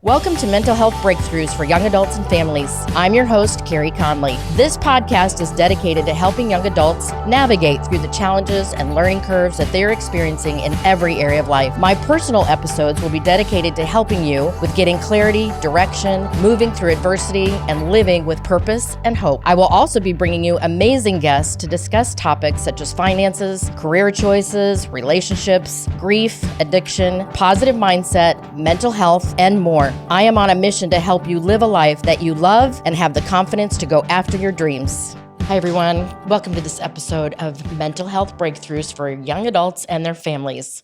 Welcome to Mental Health Breakthroughs for Young Adults and Families. I'm your host, Carey Conley. This podcast is dedicated to helping young adults navigate through the challenges and learning curves that they're experiencing in every area of life. My personal episodes will be dedicated to helping you with getting clarity, direction, moving through adversity, and living with purpose and hope. I will also be bringing you amazing guests to discuss topics such as finances, career choices, relationships, grief, addiction, positive mindset, mental health, and more. I am on a mission to help you live a life that you love and have the confidence to go after your dreams. Hi, everyone. Welcome to this episode of Mental Health Breakthroughs for Young Adults and Their Families.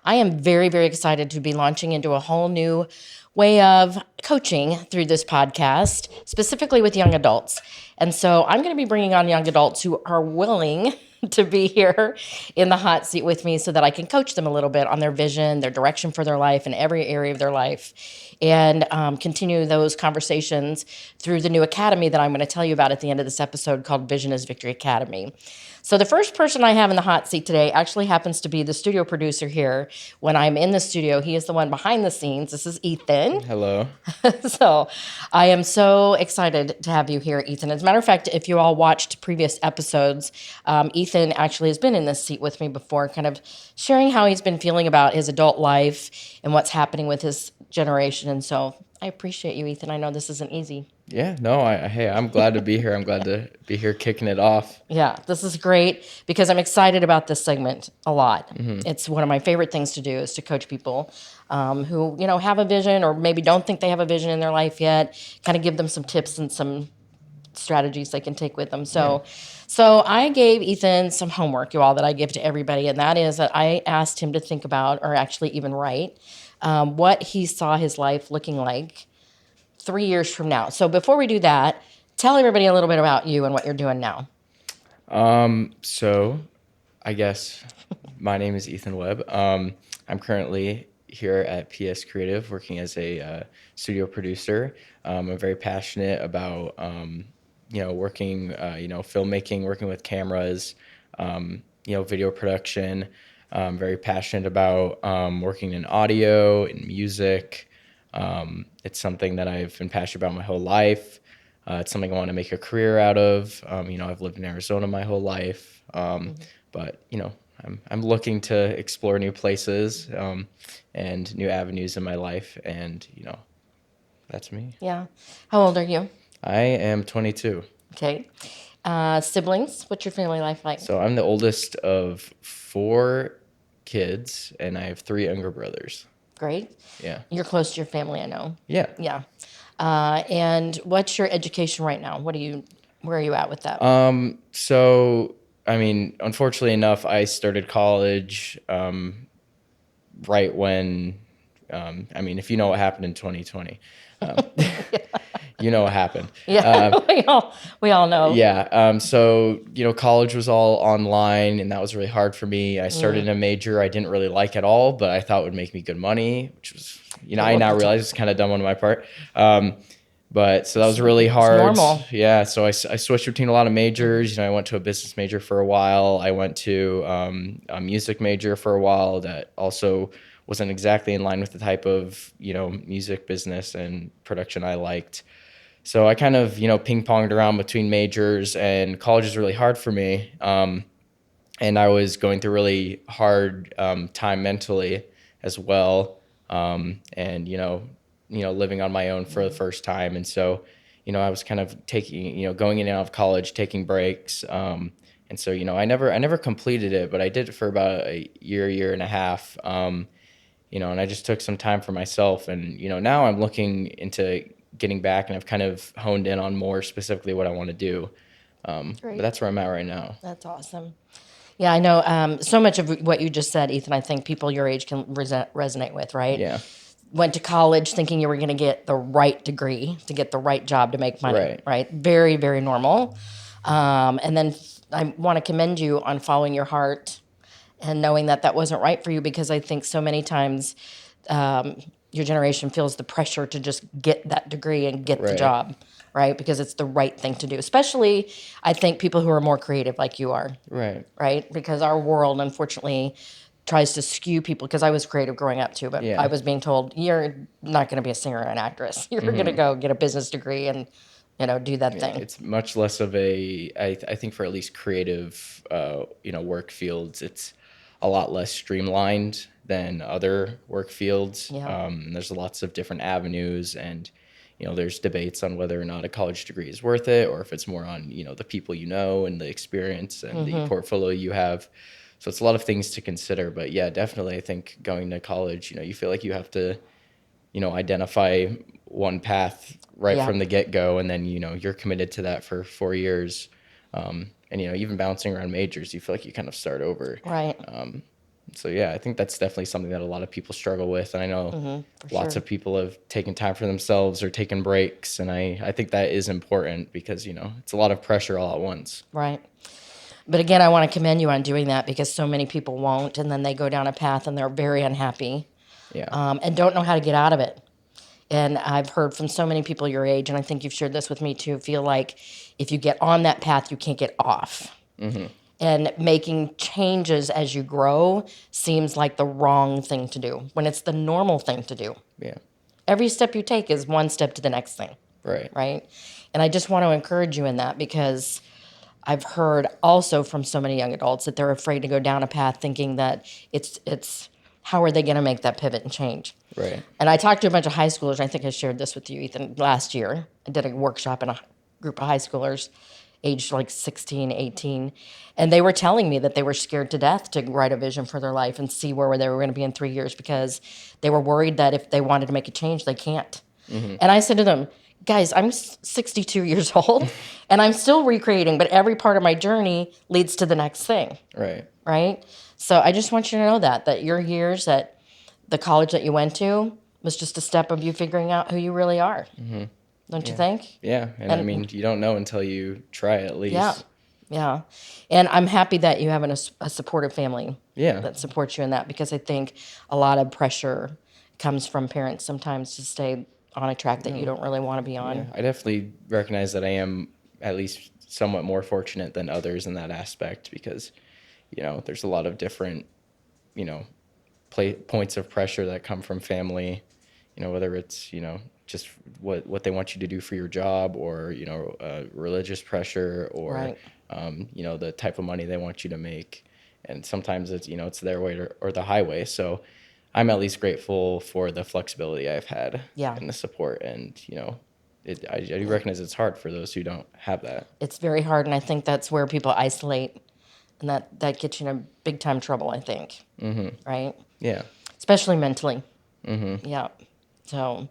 I am very, very excited to be launching into a whole new way of coaching through this podcast, specifically with young adults. And so I'm going to be bringing on young adults who are willing to be here in the hot seat with me so that I can coach them a little bit on their vision, their direction for their life in every area of their life, and continue those conversations through the new academy that I'm going to tell you about at the end of this episode called Vision is Victory Academy. So the first person I have in the hot seat today actually happens to be the studio producer here. When I'm in the studio, he is the one behind the scenes. This is Ethan. Hello. So I am so excited to have you here, Ethan. As a matter of fact, if you all watched previous episodes, Ethan actually has been in this seat with me before, kind of sharing how he's been feeling about his adult life and what's happening with his generation. And so I appreciate you, Ethan. I know this isn't easy. Yeah, no, I'm glad to be here. I'm glad to be here kicking it off. Yeah, this is great because I'm excited about this segment a lot. Mm-hmm. It's one of my favorite things to do is to coach people who, have a vision or maybe don't think they have a vision in their life yet, kind of give them some tips and some strategies they can take with them. So I gave Ethan some homework, you all, that I give to everybody, and that is that I asked him to think about, or actually even write, what he saw his life looking like 3 years from now. So before we do that, tell everybody a little bit about you and what you're doing now. So I guess my name is Ethan Webb. I'm currently here at PS Creative working as a studio producer. I'm very passionate about, working, filmmaking, working with cameras, video production. I'm very passionate about working in audio and music. It's something that I've been passionate about my whole life. It's something I want to make a career out of. I've lived in Arizona my whole life, but I'm looking to explore new places and new avenues in my life, and that's me. Yeah. How old are you? I am 22. Okay. Siblings? What's your family life like? So I'm the oldest of 4 kids, and I have 3 younger brothers. Great. Yeah. You're close to your family, I know. Yeah. Yeah. And what's your education right now? Where are you at with that? So, unfortunately enough, I started college right when, if you know what happened in 2020, you know what happened. Yeah, we all know. Yeah. So, college was all online, and that was really hard for me. I started in a major I didn't really like at all, but I thought would make me good money, which was, I now realize it's kind of dumb on my part. But so that was really hard. It's normal. Yeah. So I switched between a lot of majors. I went to a business major for a while. I went to a music major for a while that also wasn't exactly in line with the type of, music business and production I liked. So I kind of, ping-ponged around between majors, and college is really hard for me. And I was going through really hard time mentally as well. And living on my own for the first time. And so, I was kind of taking, going in and out of college, taking breaks. And so, I never completed it, but I did it for about a year and a half. And I just took some time for myself. And, now I'm looking into getting back, and I've kind of honed in on more specifically what I want to do. But that's where I'm at right now. That's awesome. Yeah, I know so much of what you just said, Ethan, I think people your age can resonate with, right? Yeah. Went to college thinking you were going to get the right degree to get the right job to make money, right? Very, very normal. And then I want to commend you on following your heart and knowing that wasn't right for you, because I think so many times your generation feels the pressure to just get that degree and get the job, right? Because it's the right thing to do. Especially, I think, people who are more creative like you are. Right. Right? Because our world, unfortunately, tries to skew people, because I was creative growing up too, but Yeah. I was being told, you're not going to be a singer or an actress. You're going to go get a business degree and, do that thing. It's much less of I think for at least creative, work fields, it's a lot less streamlined than other work fields. Yeah. There's lots of different avenues, and, there's debates on whether or not a college degree is worth it, or if it's more on, the people and the experience and the portfolio you have. So it's a lot of things to consider, but yeah, definitely I think going to college, you feel like you have to, identify one path right Yeah. from the get-go, and then, you're committed to that for 4 years. And, even bouncing around majors, you feel like you kind of start over. Right. So, yeah, I think that's definitely something that a lot of people struggle with. And I know lots sure. of people have taken time for themselves or taken breaks. And I think that is important because, it's a lot of pressure all at once. Right. But again, I want to commend you on doing that, because so many people won't, and then they go down a path and they're very unhappy. Yeah. And don't know how to get out of it. And I've heard from so many people your age, and I think you've shared this with me too, feel like if you get on that path, you can't get off. And making changes as you grow seems like the wrong thing to do, when it's the normal thing to do. Yeah. Every step you take is one step to the next thing. Right. Right? And I just want to encourage you in that, because I've heard also from so many young adults that they're afraid to go down a path thinking that it's how are they going to make that pivot and change? Right. And I talked to a bunch of high schoolers. I think I shared this with you, Ethan, last year. I did a workshop in a group of high schoolers aged like 16, 18. And they were telling me that they were scared to death to write a vision for their life and see where they were going to be in 3 years, because they were worried that if they wanted to make a change, they can't. And I said to them, guys, I'm 62 years old and I'm still recreating, but every part of my journey leads to the next thing. Right. Right? So I just want you to know that your years at the college that you went to was just a step of you figuring out who you really are. Don't you think? Yeah. And I mean, you don't know until you try at least. Yeah. Yeah. And I'm happy that you have a supportive family Yeah. that supports you in that, because I think a lot of pressure comes from parents sometimes to stay on a track that you don't really want to be on. Yeah, I definitely recognize that I am at least somewhat more fortunate than others in that aspect, because, there's a lot of different, points of pressure that come from family, whether it's, just what they want you to do for your job, or, religious pressure, or, Right. The type of money they want you to make. And sometimes it's, it's their way or the highway. So I'm at least grateful for the flexibility I've had Yeah. and the support. And, I do recognize it's hard for those who don't have that. It's very hard, and I think that's where people isolate, and that gets you in a big time trouble, I think. Right? Yeah. Especially mentally. Yeah. So,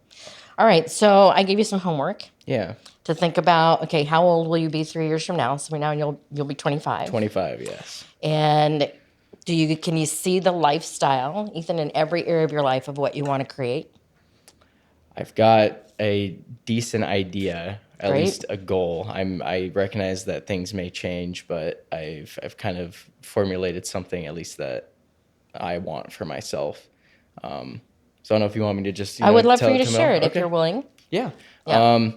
all right. So I gave you some homework Yeah. to think about. Okay, how old will you be 3 years from now? So now you'll be 25. 25, yes. And can you see the lifestyle, Ethan, in every area of your life of what you want to create? I've got a decent idea, at Great. least a goal. I recognize that things may change, but I've kind of formulated something at least that I want for myself. So I don't know if you want me to just. I would love for you to share it if you're willing. Yeah. Yeah.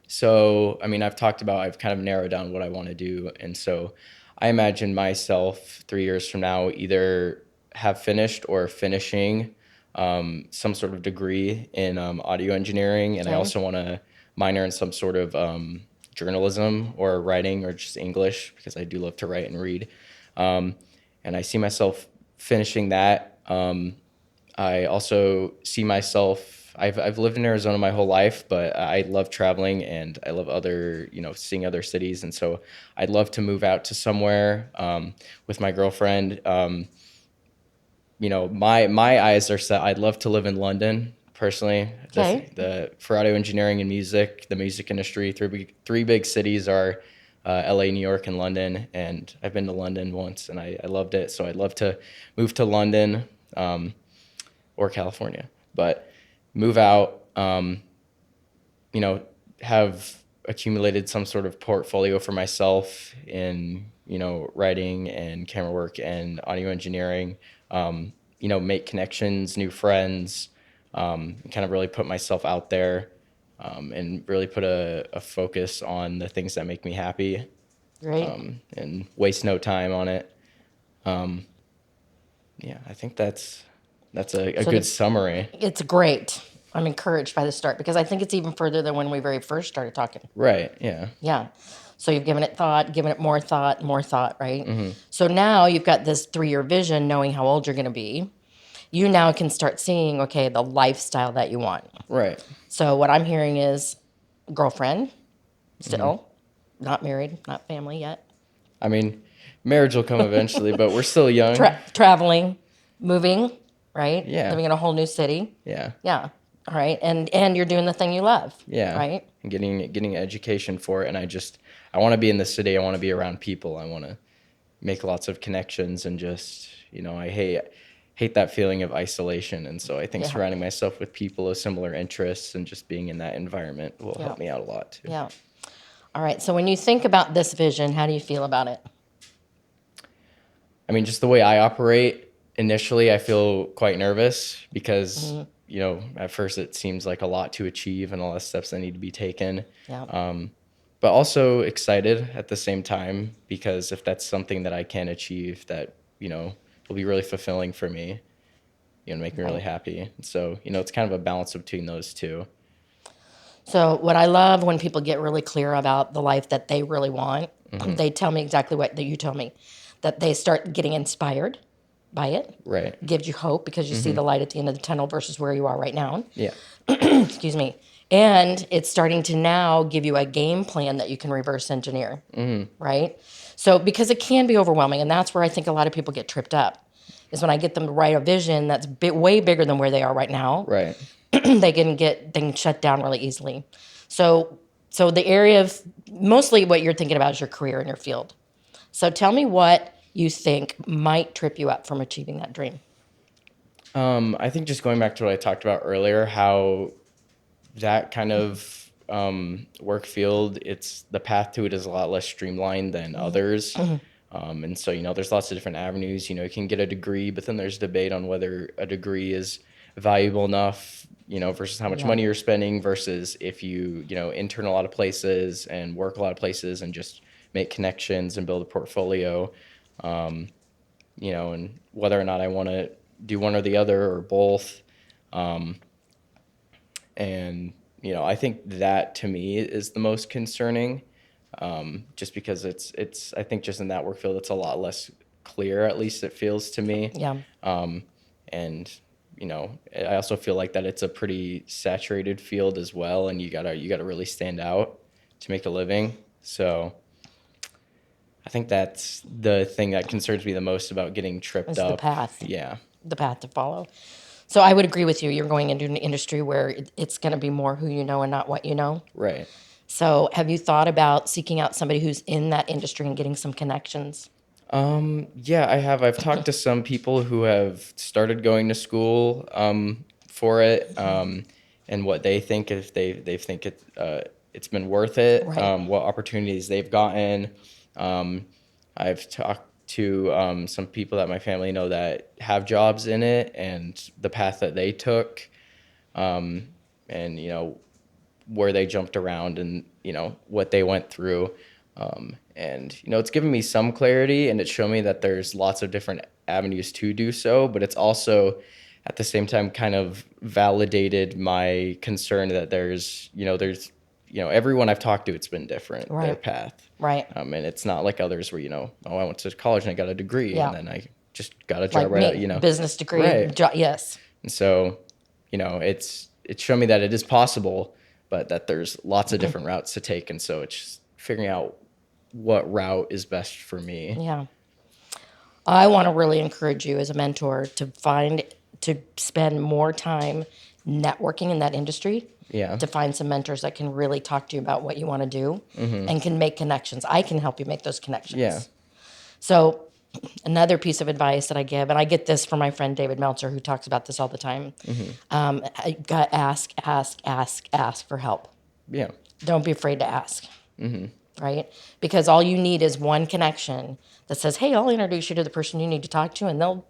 So I mean, I've kind of narrowed down what I want to do, and so I imagine myself 3 years from now either have finished or finishing some sort of degree in audio engineering, and I also want to minor in some sort of journalism or writing or just English, because I do love to write and read. And I see myself finishing that. I also see myself. I've lived in Arizona my whole life, but I love traveling and I love seeing other cities, and so I'd love to move out to somewhere with my girlfriend. My eyes are set. I'd love to live in London personally. Okay. For audio engineering and music, the music industry, three big cities are LA, New York, and London. And I've been to London once and I loved it. So I'd love to move to London or California, but move out, have accumulated some sort of portfolio for myself in, writing and camera work and audio engineering, make connections, new friends, kind of really put myself out there, and really put a focus on the things that make me happy. Great. And waste no time on it. Yeah, I think that's a So good summary. it's great. I'm encouraged by the start because I think it's even further than when we very first started talking. Right. Yeah. Yeah. So you've given it thought, given it more thought, right? So now you've got this 3-year vision, knowing how old you're going to be. You now can start seeing, okay, the lifestyle that you want. Right. So what I'm hearing is girlfriend, still, not married, not family yet. I mean, marriage will come eventually, but we're still young. Traveling, moving, right? Yeah. Living in a whole new city. Yeah. Yeah. All right. And you're doing the thing you love. Yeah. Right? And getting education for it. And I want to be in the city. I want to be around people. I want to make lots of connections and just, I hate that feeling of isolation. And so I think Yeah. surrounding myself with people of similar interests and just being in that environment will help me out a lot too. Yeah. All right. So when you think about this vision, how do you feel about it? I mean, just the way I operate, initially I feel quite nervous because, at first it seems like a lot to achieve and a lot of steps that need to be taken. Yeah. But also excited at the same time because if that's something that I can achieve that, will be really fulfilling for me, make me really happy. And so, it's kind of a balance between those two. So what I love when people get really clear about the life that they really want, they tell me exactly what that you told me, that they start getting inspired by it. Right. Gives you hope because you see the light at the end of the tunnel versus where you are right now. Yeah. Excuse me. And it's starting to now give you a game plan that you can reverse engineer. Right? So because it can be overwhelming, and that's where I think a lot of people get tripped up, is when I get them to write a vision that's way bigger than where they are right now. Right. they can shut down really easily. So the area of mostly what you're thinking about is your career and your field. So tell me what you think might trip you up from achieving that dream. I think just going back to what I talked about earlier, how that kind of work field, the path to it is a lot less streamlined than others. And so, there's lots of different avenues. You can get a degree, but then there's debate on whether a degree is valuable enough, versus how much money you're spending versus if you, intern a lot of places and work a lot of places and just make connections and build a portfolio, and whether or not I want to do one or the other or both. And, I think that to me is the most concerning, just because I think just in that work field, it's a lot less clear, at least it feels to me. Yeah. And, I also feel like that it's a pretty saturated field as well. And you gotta really stand out to make a living. So I think that's the thing that concerns me the most about getting tripped up. The path. Yeah. The path to follow. So I would agree with you. You're going into an industry where it's going to be more who you know and not what you know. Right. So have you thought about seeking out somebody who's in that industry and getting some connections? Yeah, I have. I've talked to some people who have started going to school for it, and what they think, if they think it's been worth it, Right. what opportunities they've gotten. I've talked to some people that my family know that have jobs in it and the path that they took, and where they jumped around and what they went through. And it's given me some clarity and it showed me that there's lots of different avenues to do so, but it's also at the same time kind of validated my concern that there's everyone I've talked to, it's been different, their Right. path. Right. And it's not like others where, I went to college and I got a degree Yeah. and then I just got a job Like right me, out, business degree. Right. Yes. And so, it's shown me that it is possible, but that there's lots of different routes to take. And so it's just figuring out what route is best for me. Yeah. I want to really encourage you as a mentor to spend more time networking in that industry. Yeah. To find some mentors that can really talk to you about what you want to do and can make connections. I can help you make those connections. Yeah. So another piece of advice that I give, and I get this from my friend David Meltzer, who talks about this all the time, I got ask for help. Yeah. Don't be afraid to ask. Right? Because all you need is one connection that says, hey, I'll introduce you to the person you need to talk to, and they'll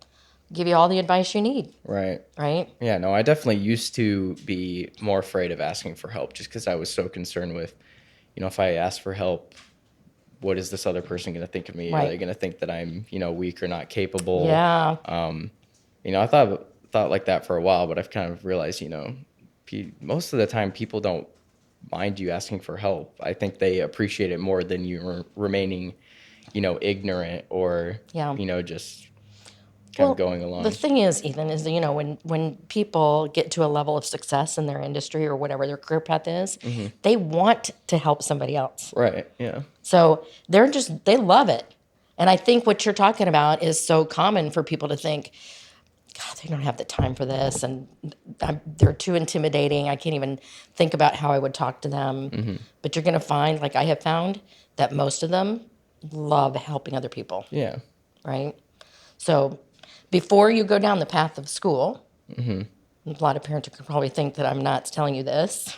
give you all the advice you need. Right. Right? Yeah, no, I definitely used to be more afraid of asking for help just because I was so concerned with, if I ask for help, what is this other person going to think of me? Right. Are they going to think that I'm, weak or not capable? Yeah. I thought like that for a while, but I've kind of realized, most of the time people don't mind you asking for help. I think they appreciate it more than you remaining, ignorant or, Yeah. Just kind of Well, going the along. thing is, Ethan, is that, when people get to a level of success in their industry or whatever their career path is, they want to help somebody else. Right. Yeah. So they love it. And I think what you're talking about is so common for people to think, God, they don't have the time for this, and they're too intimidating. I can't even think about how I would talk to them. But you're going to find, like I have found, that most of them love helping other people, Yeah. right? So before you go down the path of school, a lot of parents could probably think that I'm not telling you this,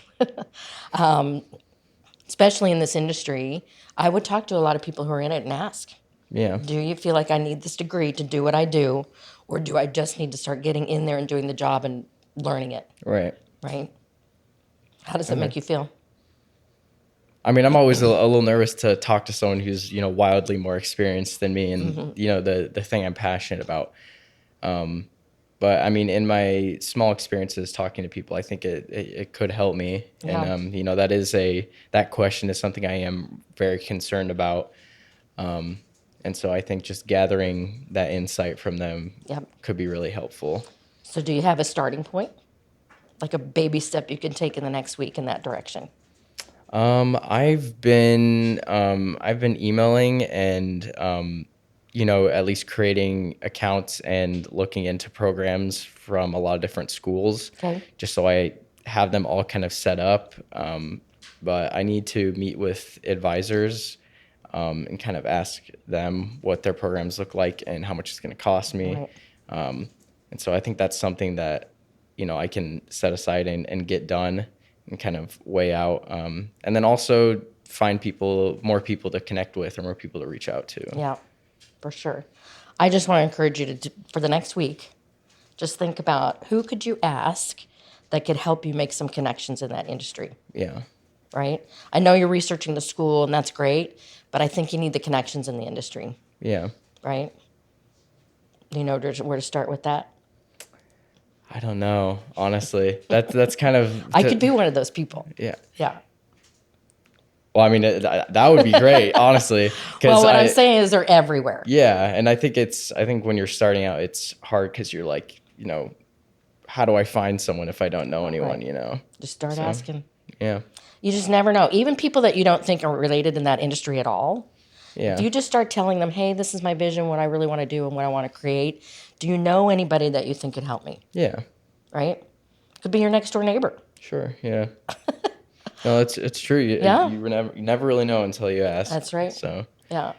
especially in this industry, I would talk to a lot of people who are in it and ask, Yeah. do you feel like I need this degree to do what I do, or do I just need to start getting in there and doing the job and learning it, Right. right? How does it make you feel? I mean, I'm always a little nervous to talk to someone who's, wildly more experienced than me and, the thing I'm passionate about. But I mean, in my small experiences talking to people, I think it could help me. Yeah. And, that question is something I am very concerned about. And so I think just gathering that insight from them Yep. could be really helpful. So do you have a starting point? Like a baby step you can take in the next week in that direction? I've been emailing and, at least creating accounts and looking into programs from a lot of different schools, Okay. just so I have them all kind of set up. But I need to meet with advisors, and kind of ask them what their programs look like and how much it's going to cost me. Right. And so I think that's something that, I can set aside and get done and kind of weigh out. And then also find more people to connect with or more people to reach out to. Yeah, for sure. I just want to encourage you for the next week, just think about who could you ask that could help you make some connections in that industry, Yeah. right? I know you're researching the school, and that's great, but I think you need the connections in the industry, Yeah. right? You know where to start with that? I don't know, honestly. That's kind of. I could be one of those people. Yeah. Yeah. Well, I mean, that would be great, honestly. Well, what I'm saying is they're everywhere. Yeah, and I think when you're starting out, it's hard because you're like, how do I find someone if I don't know anyone? Right. Just start asking. Yeah. You just never know. Even people that you don't think are related in that industry at all. Yeah. If you just start telling them, hey, this is my vision, what I really want to do and what I want to create, do you know anybody that you think could help me? Yeah. Right? Could be your next door neighbor. Sure. Yeah. No, it's true. You never really know until you ask. That's right. So Yeah.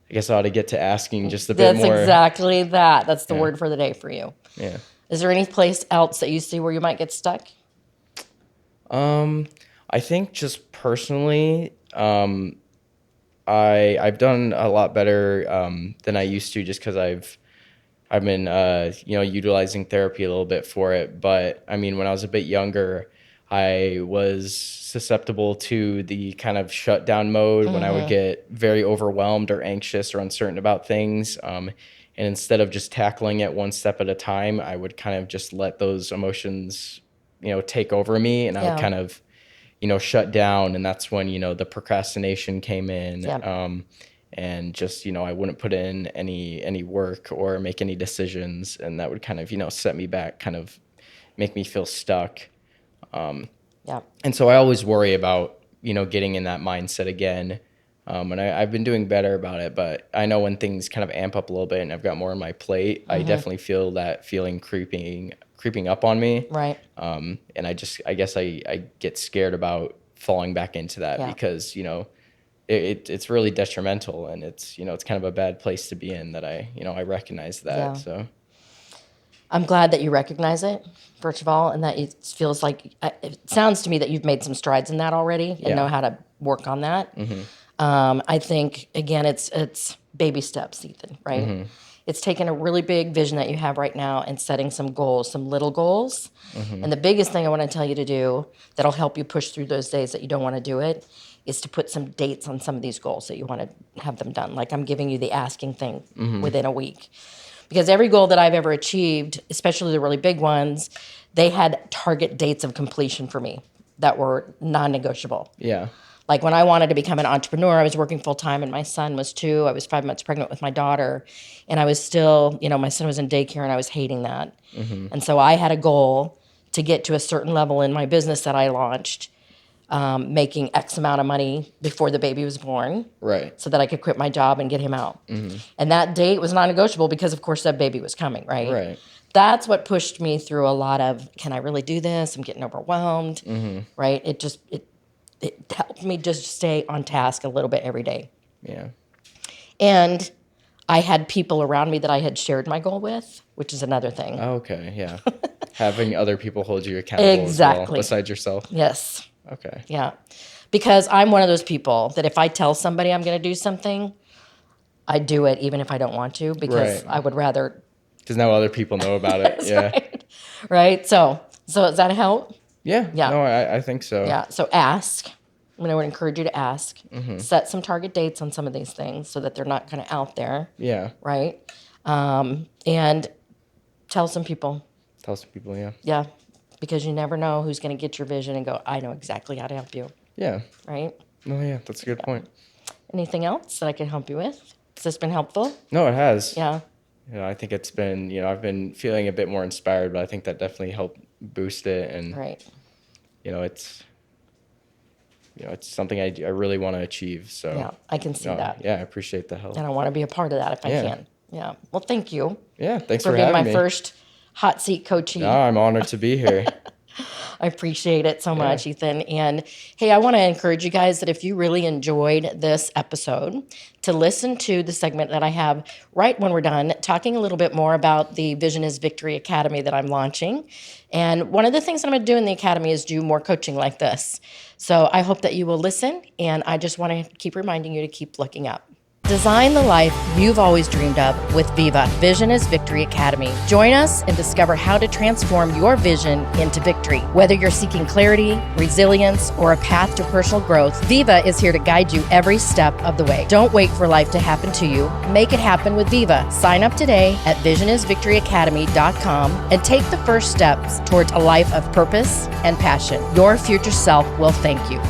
I guess I ought to get to asking just a bit more. That's exactly that. That's the word for the day for you. Yeah. Is there any place else that you see where you might get stuck? I think just personally, I've done a lot better than I used to, just because I've been utilizing therapy a little bit for it. But I mean, when I was a bit younger, I was susceptible to the kind of shutdown mode when I would get very overwhelmed or anxious or uncertain about things. And instead of just tackling it one step at a time, I would kind of just let those emotions, take over me, and I would kind of, shut down. And that's when, the procrastination came in. Yeah. And just, I wouldn't put in any work or make any decisions. And that would kind of, set me back, kind of make me feel stuck. Yeah. And so I always worry about, getting in that mindset again. And I've been doing better about it, but I know when things kind of amp up a little bit and I've got more on my plate, I definitely feel that feeling creeping up on me. Right. And I guess I get scared about falling back into that because, it's really detrimental, and it's kind of a bad place to be in, that I recognize that. Yeah. So I'm glad that you recognize it, first of all, and that it feels like, it sounds to me that you've made some strides in that already and know how to work on that. I think, again, it's baby steps, Ethan, right? It's taking a really big vision that you have right now and setting some goals, some little goals. And the biggest thing I want to tell you to do that'll help you push through those days that you don't want to do it is to put some dates on some of these goals that you want to have them done. Like I'm giving you the asking thing within a week. Because every goal that I've ever achieved, especially the really big ones, they had target dates of completion for me that were non-negotiable. Yeah. Like when I wanted to become an entrepreneur, I was working full time and my son was 2. I was 5 months pregnant with my daughter. And I was still, my son was in daycare and I was hating that. Mm-hmm. And so I had a goal to get to a certain level in my business that I launched, making X amount of money before the baby was born. Right. So that I could quit my job and get him out. Mm-hmm. And that date was non-negotiable because, of course, that baby was coming, right? Right. That's what pushed me through a lot of, can I really do this? I'm getting overwhelmed, right? It helped me just stay on task a little bit every day. Yeah. And I had people around me that I had shared my goal with, which is another thing. Okay, yeah. Having other people hold you accountable exactly. as well, besides yourself. Yes. Okay. Yeah. Because I'm one of those people that if I tell somebody I'm going to do something, I do it even if I don't want to, because I would rather. Because now other people know about it. Yeah. Right. So does that help? Yeah. Yeah. No, I think so. Yeah. So ask. I would encourage you to ask. Mm-hmm. Set some target dates on some of these things so that they're not kind of out there. Yeah. Right. And tell some people. Tell some people, yeah. Yeah. Because you never know who's going to get your vision and go, I know exactly how to help you. Yeah. Right? No, yeah, that's a good point. Anything else that I can help you with? Has this been helpful? No, it has. Yeah. I think it's been, I've been feeling a bit more inspired, but I think that definitely helped boost it. And, right. It's something I really want to achieve. So yeah, I can see that. Yeah, I appreciate the help. And I want to be a part of that if I can. Yeah. Well, thank you. Yeah, thanks for for being having my me. first hot seat coachee. No, I'm honored to be here. I appreciate it so much, Ethan. And hey, I want to encourage you guys that if you really enjoyed this episode, to listen to the segment that I have right when we're done, talking a little bit more about the Vision is Victory Academy that I'm launching. And one of the things that I'm going to do in the academy is do more coaching like this. So I hope that you will listen, and I just want to keep reminding you to keep looking up. Design the life you've always dreamed of with Viva, Vision is Victory Academy. Join us and discover how to transform your vision into victory. Whether you're seeking clarity, resilience, or a path to personal growth, Viva is here to guide you every step of the way. Don't wait for life to happen to you. Make it happen with Viva. Sign up today at visionisvictoryacademy.com and take the first steps towards a life of purpose and passion. Your future self will thank you.